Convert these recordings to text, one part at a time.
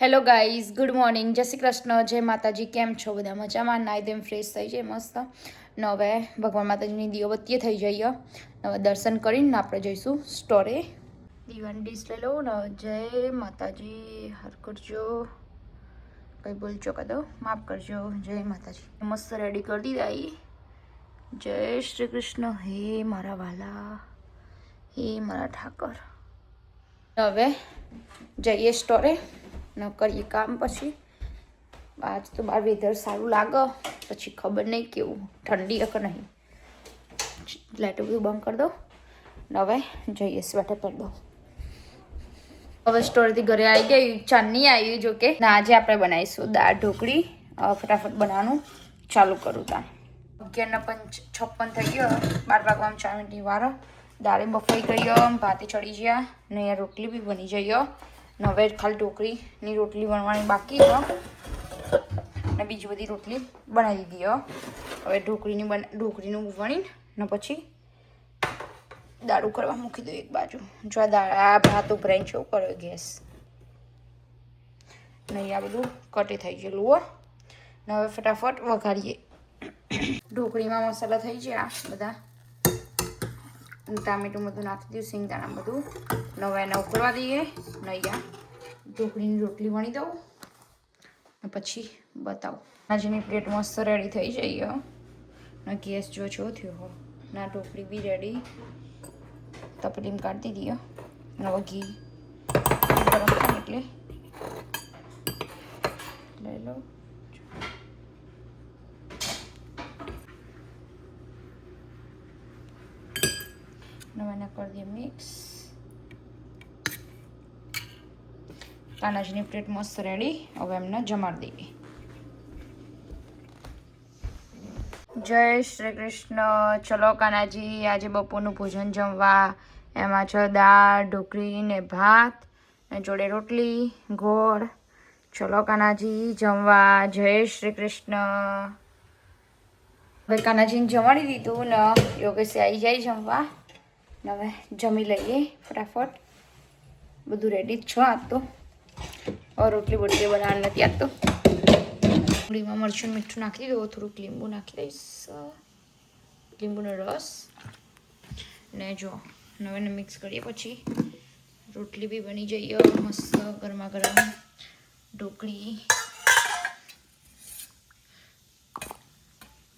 Hello guys, good morning, જય શ્રી કૃષ્ણ, જય માતાજી. કેમ છો બધા? મજામાં? નાઈ ધોઈને ફ્રેશ થઈ જાય મસ્ત. ને હવે ભગવાન માતાજીની દીવાબત્તી થઈ જઈએ. હવે દર્શન કરીને આપણે જઈશું સ્ટોરે. દીવાની ડીશ લઈ લઉં ને. જય માતાજી, હર કરજો, કંઈ બોલજો કહી દો, માફ કરજો. જય માતાજી. મસ્ત રેડી કરી દીધા. જય શ્રી કૃષ્ણ. હે મારા વાલા, હે મારા ઠાકર. હવે જઈએ સ્ટોરે ન કરીએ કામ. પછી આજ તો બાર વેધર સારું લાગે, પછી ખબર નહીં કેવું ઠંડી કે નહીં. લાઇટો બધું બંધ કરી દો ને હવે જઈએ. સ્વેટર પહેરી દો. હવે સ્ટોરથી ઘરે આવી ગઈ, ચાંદની આવી જો કે. ને આજે આપણે બનાવીશું દાળ ઢોકળી. ફટાફટ બનાવવાનું ચાલુ કરું. ત્યાં 11:56 થઈ ગયો. 12 વાગવામાં 4 મિનિટની વાર. દાળે બફાઈ ગયો, ભાતે ચડી ગયા ને અહીંયા રોટલી બી બની જઈ. હવે ખાલી ઢોકળીની રોટલી બનવાની બાકી છે ને બીજી બધી રોટલી બનાવી દીધી. હવે ઢોકળીનું વણીને ને પછી દાળ કરવા મૂકી દઉં એક બાજુ. જો આ ભાત ઉભરાઈને શું કર્યો ગેસ નહીં, આ બધું કટે થઈ ગયેલું હો. ને હવે ફટાફટ વઘારીએ. ઢોકળીમાં મસાલા થઈ ગયા બધા, ટામેટું બધું નાખી દઉં, સિંગદાણા બધું. હવે એને ઉકળવા દઈએ. નહીં ઢોકળીની રોટલી વણી દઉં ને પછી બતાવું. આજની પ્લેટ મસ્ત રેડી થઈ જઈએ. ને ગેસ જો છો થયો હો. ના ઢોકળી બી રેડી, તપેલીમાં કાઢી દીધી. હવે ઘી ગરમ થાય એટલે લઈ લો. એને કરી દઈએ મિક્સ. કાનાજીની પ્લેટ મસ્ત રેડી. હવે એમને જમાડી દઈએ. જય શ્રી કૃષ્ણ. ચલો કાનાજી, આજે બપોરનું ભોજન જમવા. એમાં છે દાળ ઢોકળી ને ભાત ને જોડે રોટલી ગોળ. ચલો કાનાજી જમવા. જય શ્રી કૃષ્ણ. હવે કાનાજીને જમાડી દીધું ને યોગેશ આવી જાય જમવા. હવે જમી લઈએ ફટાફટ. બધું રેડી જ છો. આજ તો રોટલી બોટલી બનાવવાની નથી. આજ તો ડુંગળીમાં મરચું મીઠું નાખી દઉં, થોડુંક લીંબુ નાખી દઈશ, લીંબુનો રસ. ને જો હવે એને મિક્સ કરીએ પછી રોટલી બી બની જઈએ મસ્ત ગરમા ગરમ. ઢોકળી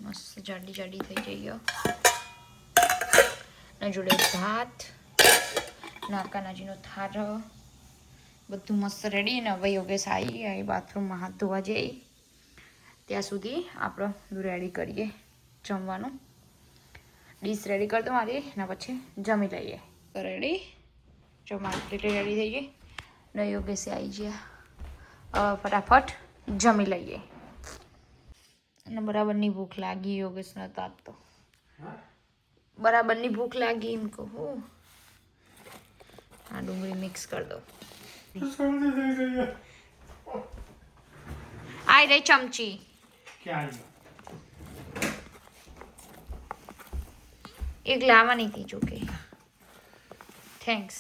મસ્ત જાડી જાડી થઈ જઈએ. ને જોડે ભાત, નાકાનાજીનો થાળ, બધું મસ્ત રેડી. ને હવે યોગેશ આવી બાથરૂમમાં હાથ ધોવા જઈએ. ત્યાં સુધી આપણે બધું રેડી કરીએ જમવાનું. ડીશ રેડી કરી દો મારી ને પછી જમી લઈએ. રેડી જો મારી પ્લેટ રેડી થઈ ગઈ ને યોગેશે આવી ગયા. ફટાફટ જમી લઈએ. અને બરાબરની ભૂખ લાગી યોગેશને. તો આજ તો બરાબરની ભૂખ લાગી એમ કહું. આ ડુંગળી મિક્સ કરી દો. આઈ રહી ચમચી. એક લાવવાની હતી જોકે. થેન્ક્સ.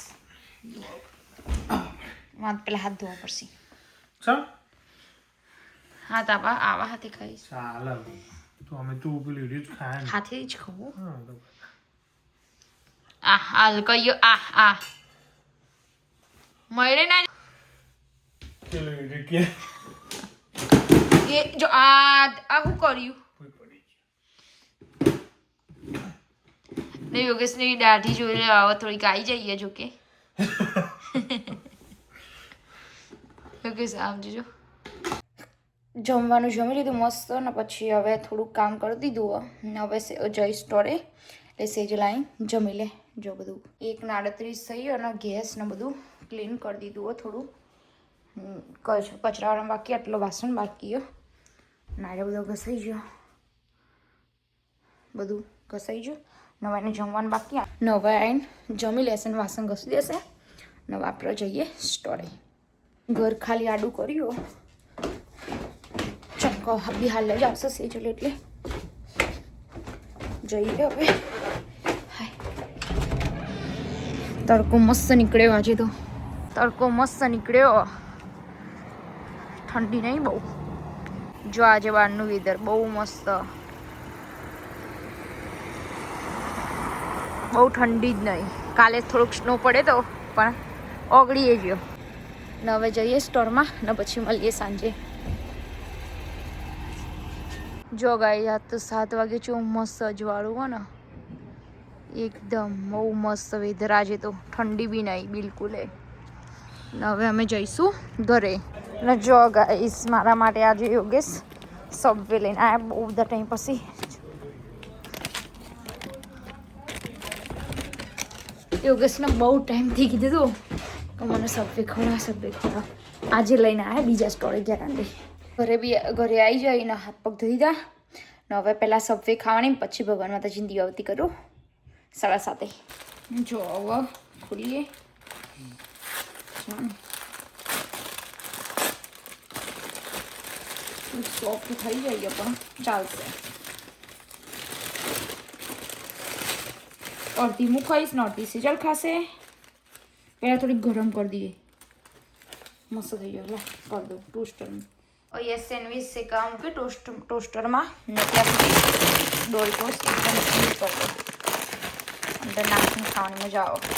મારે પેલા હાથ ધોવા પડશે. હાથ આવા હાથે ખાઈશ. હાથે જ ખાવું. હાલ કયો આ મળે ના જો આ શું કર્યું ને. યોગેશની દાઢી જોઈ લે. હવે થોડીક આવી જઈએ જોકે. યોગેશ આવજો. જમવાનું જમી લીધું મસ્ત ને પછી હવે થોડુંક કામ કરી દીધું. હવે જઈ સ્ટોરે એટલે સેજ લાઈન જમી લે. જો બધું 1:38 થઈ ગયો અને ગેસ ને બધું ક્લીન કરી દીધું. થોડું કચરાવાળા બાકી, આટલો વાસણ બાકી. નારે બધો ઘસાઈ ગયો, બધું ઘસાઈ ગયું. નવા એને જમવાનું બાકી. નવા આવીને જમી લેશે ને વાસણ ઘસી દેશે. નવા આપણે જઈએ સ્ટોરે. ઘર ખાલી આડું કર્યું. ચમકો બી હાલ જ આવશે સેજલ એટલે જઈએ હવે. તડકો મસ્ત નીકળ્યો આજે તો. તડકો મસ્ત નીકળ્યો. ઠંડી નહીં બહુ. જો આજે બહારનું વેધર બહુ મસ્ત, બહુ ઠંડી જ નહીં. કાલે થોડુંક સ્નો પડે તો પણ ઓગળીએ ગયો. ને હવે જઈએ સ્ટોરમાં ને પછી મળીએ સાંજે. જો ગાઈ આ તો 7 વાગે છું મસ્ત અજવાળું હો ને એકદમ બહુ મસ્ત વેધર આજે તો, ઠંડી બી નહીં બિલકુલ. ને હવે અમે જઈશું ઘરે. ને જો ગાઈસ મારા માટે આજે યોગેશ સબવે લઈને આવ્યા બહુ બધા ટાઈમ પછી. યોગેશને બહુ ટાઈમથી કીધું હતું કે મને સબવે ખવડાવ. આજે લઈને આવ્યા બીજા સ્ટોરે ગયા. ઘરે આવી જઈને હાથ પગ ધોઈ દીધા. ને હવે પહેલાં સબવે ખાવાની પછી ભગવાન માતાજીની દીવાબત્તી કરું 7:30. જો હવે ખોલીએ. સોફ્ટ થઈ જાય પણ ચાલશે. અડધી હું ખાઈશ ને અડધી સિજલ ખાશે. પહેલાં થોડીક ગરમ કરી દઈએ. મસ્ત થઈ ગયો. કરી દઉં ટોસ્ટરમાં. ये सैंडविच से काम के टोस्टर में ત્યાં સુધી ડોરિટોસ એકદમ સ્વીટ કરો. અંદર નાખીને ખાવાની મજા આવે.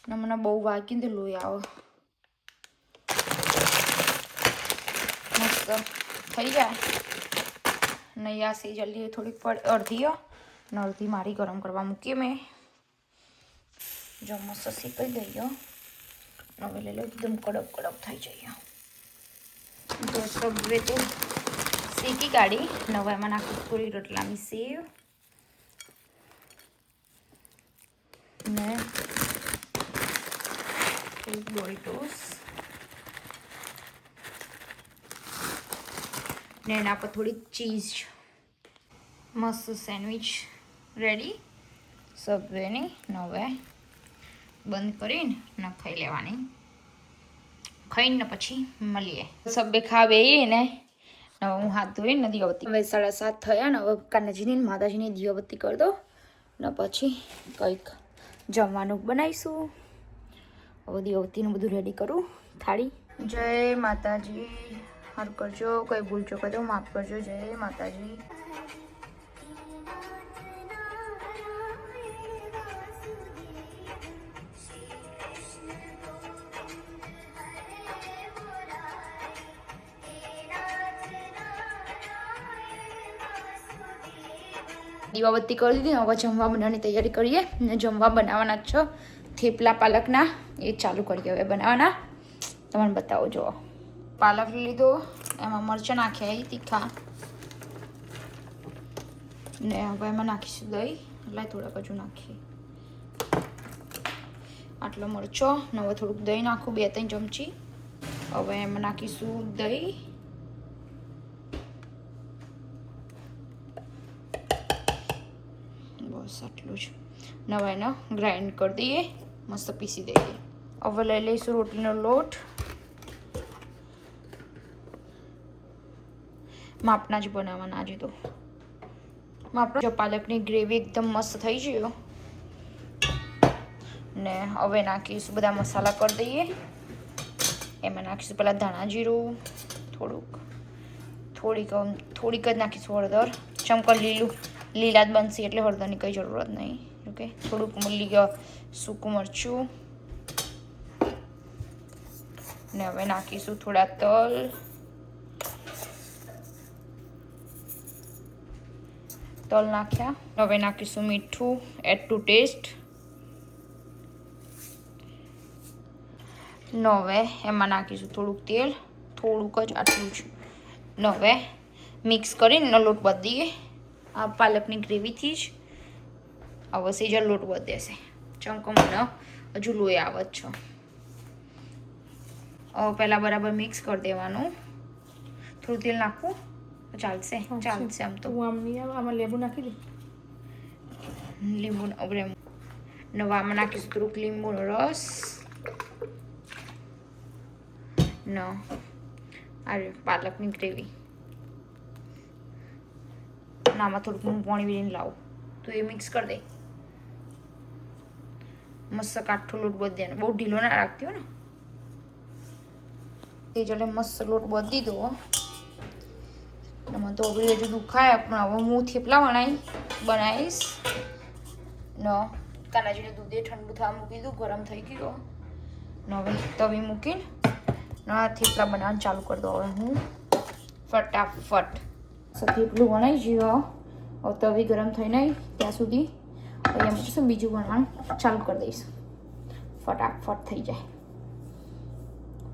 ને મને બહુ વાગી ને લોહી આવે. મસ્ત થઈ જાય. નહીં આ સી જલ્દી થોડીક અડધી ને અડધી મારી ગરમ કરવા મૂકીએ મેં. જો મસ્ત શીખાઈ દઈએ. હવે લઈ લો એકદમ કડક કડક થઈ જઈએ. તો સબવે તો શીખી કાઢી. હવે એમાં નાખી થોડી રોટલાની સેવ ને થોડીક ડોરિટોસ ને એના પર થોડીક ચીઝ. મસ્ત સેન્ડવિચ રેડી સબવેની. હવે બંધ કરીને ને ખાઈ લેવાની. ખાઈને પછી મળીએ. સબવે ખાવે ને હવે હું હાથ ધોઈને દીવાબત્તી. હવે 7:30 થયા ને હવે કાનાજીની માતાજીની દીવાબત્તી કરી દો ને પછી કંઈક જમવાનું બનાવીશું. હવે દીવાબત્તીનું બધું રેડી કરું. થાળી. જય માતાજી. હાર કરજો, કંઈ ભૂલજો કરજો માફ કરજો. જય માતાજી. દીવાબત્તી કરી દીધી. હવે જમવા બનાવવાની તૈયારી કરીએ. ને જમવા બનાવવાના જ છો થેપલા પાલકના. એ ચાલુ કરીએ હવે બનાવવાના. તમને બતાવો. જો પાલક લીધો, એમાં મરચાં નાખ્યા તીખા ને હવે એમાં નાખીશું દહીં. એટલે થોડાક હજુ નાખીએ. આટલો મરચો ને હવે થોડુંક દહીં નાખું 2-3 ચમચી. હવે એમાં નાખીશું દહીં. બસ આટલું જ. નવા એનો ગ્રાઇન્ડ કરી દઈએ. મસ્ત પીસી દઈએ. હવે લઈ લઈશું રોટલીનો લોટ. માપના જ બનાવવાના આજે તો. માપના. જો પાલકની ગ્રેવી એકદમ મસ્ત થઈ ગયો ને હવે નાખીશું બધા મસાલા કરી દઈએ. એમાં નાખીશું પહેલાં ધાણા જીરું થોડીક જ નાખીશું હળદર. ચમકર લીલા જ બનશે એટલે હળદરની કંઈ જરૂરત નહીં. ઓકે. થોડુંક સૂકું મરચું ને હવે નાખીશું થોડા તલ નાખ્યા. હવે નાખીશું મીઠું એડ ટુ ટેસ્ટ. ને હવે એમાં નાખીશું થોડુંક તેલ. થોડુંક જ આટલું જ. ને હવે મિક્સ કરીને લોટ બાંધી દઈએ. આ પાલકની ગ્રેવીથી જ હવે સેજલ લોટ બાંધી દેશે. ચમકો મને હજુ લોહી આવે જ છો. હવે પહેલાં બરાબર મિક્સ કરી દેવાનું. થોડું તેલ નાખવું ચાલશે. આમ તો આમાં લીંબુ નાખી દે. લીંબુ આમાં નાખીશું થોડુંક લીંબુનો રસ. આ પાલકની ગ્રેવી. આમાં થોડુંક હું પાણી વીને લાવું તો એ મિક્સ કરી દે. મસ્ત કાઠો લોટ બાંધી દેવાનો. બહુ ઢીલો ના રાખતી હોય ને. સેજલે મસ્ત લોટ બધી દો મને તો હવે હજુ દુખાય પણ હવે હું થેપલા બનાવીશ ન કાનાજીને દૂધે ઠંડુ થવા મૂકી દીધું ગરમ થઈ ગયો હવે તવી મૂકીને થેપલા બનાવવાનું ચાલુ કરી દો હવે હું ફટાફટ થેપલું બનાવી ગયો હવે તવી ગરમ થઈ નહીં ત્યાં સુધી એમ શું બીજું બનાવવાનું ચાલુ કરી દઈશ ફટાફટ થઈ જાય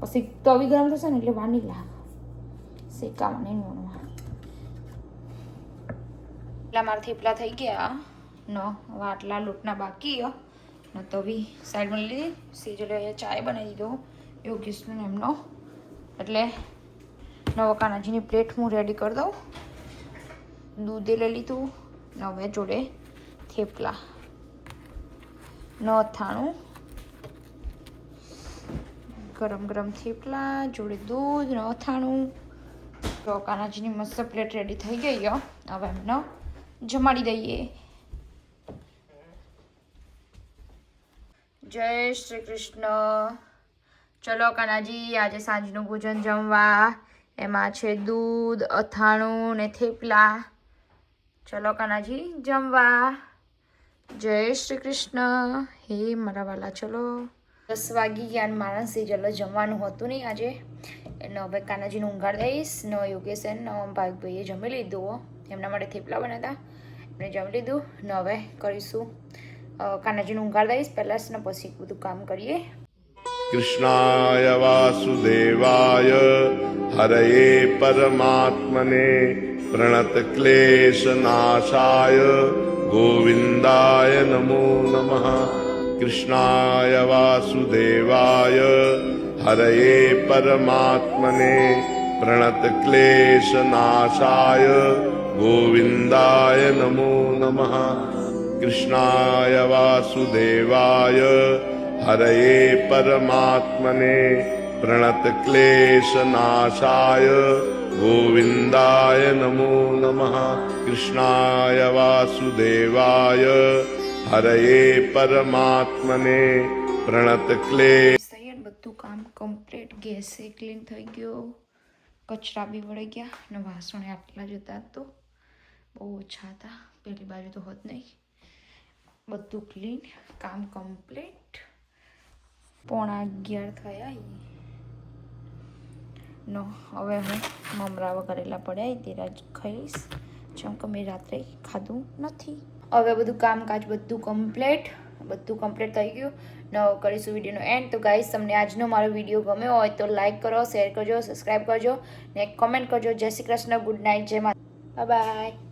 પછી તવી ગરમ થશે ને એટલે વાર નહીં લાગે શેકાવા નહીં વણવા એટલા મારા થેપલા થઈ ગયા ન આટલા લોટના બાકી ન તવી સાઈડમાં લઈ લીધી સેજલે ચાય બનાવી દીધો યોગેશનો એમનો એટલે નવો કાનાજીની પ્લેટ હું રેડી કરી દઉં દૂધે લઈ લીધું ને હવે જોડે થેપલા ન અથાણું ગરમ ગરમ થેપલા જોડે દૂધ ને અથાણું તો કાનાજીની મસ્ત પ્લેટ રેડી થઈ ગઈ હવે એમને જમાડી દઈએ જય શ્રી કૃષ્ણ ચલો કાનાજી આજે સાંજનું ભોજન જમવા એમાં છે દૂધ અથાણું ને થેપલા ચલો કાનાજી જમવા જય શ્રી કૃષ્ણ હે મારા વાલા ચલો 10 વાગી ગયા અને મારા સેજલ જમવાનું હતું નહીં આજે એટલે હવે કાનાજીને ઊંઘાડી દઈશ ન યોગેશ ન ભાઈભાઈએ જમી લીધું એમના માટે થેપલા બનાવ્યા એમણે જમી લીધું ને હવે કરીશું કાનાજીને ઊંઘાડી દઈશ પહેલાં ને પછી બધું કામ કરીએ कृष्णाय वासुदेवाय हरये परमात्मने प्रणतक्लेशनाशाय गोविन्दाय नमो नमः कृष्णाय वासुदेवाय हरये परमात्मने प्रणतक्लेशनाशाय गोविन्दाय नमो नमः कृष्णाय वासुदेवाय हरये परमात्मने प्रणतक्लेशनाशाय गोविन्दाय नमो नमः कृष्णाय वासुदेवाय हरये परमात्मने प्रणतक्लेश બધું કામ કમ્પ્લીટ ગેસે ક્લીન થઈ ગયો કચરા બી વળી ગયા ને વાસણ આટલા જ હતા તો બહુ ઓછા હતા પેલી બાજુ તો હોત નહીં બધું ક્લીન કામ કમ્પ્લીટ 11:30 થયા નો હવે હું મમરા વઘારેલા પડ્યા તેરા જ ખાઈશ જેમ કે મેં રાત્રે ખાધું નથી હવે બધું કામકાજ બધું કમ્પ્લીટ થઈ ગયું ન કરીશું વિડીયોનો એન્ડ તો ગાઈસ તમને આજનો મારો વિડીયો ગમ્યો હોય તો લાઈક કરો શેર કરજો સબસ્ક્રાઈબ કરજો ને કોમેન્ટ કરજો જય શ્રી કૃષ્ણ ગુડ નાઇટ જય માતા બાય બાય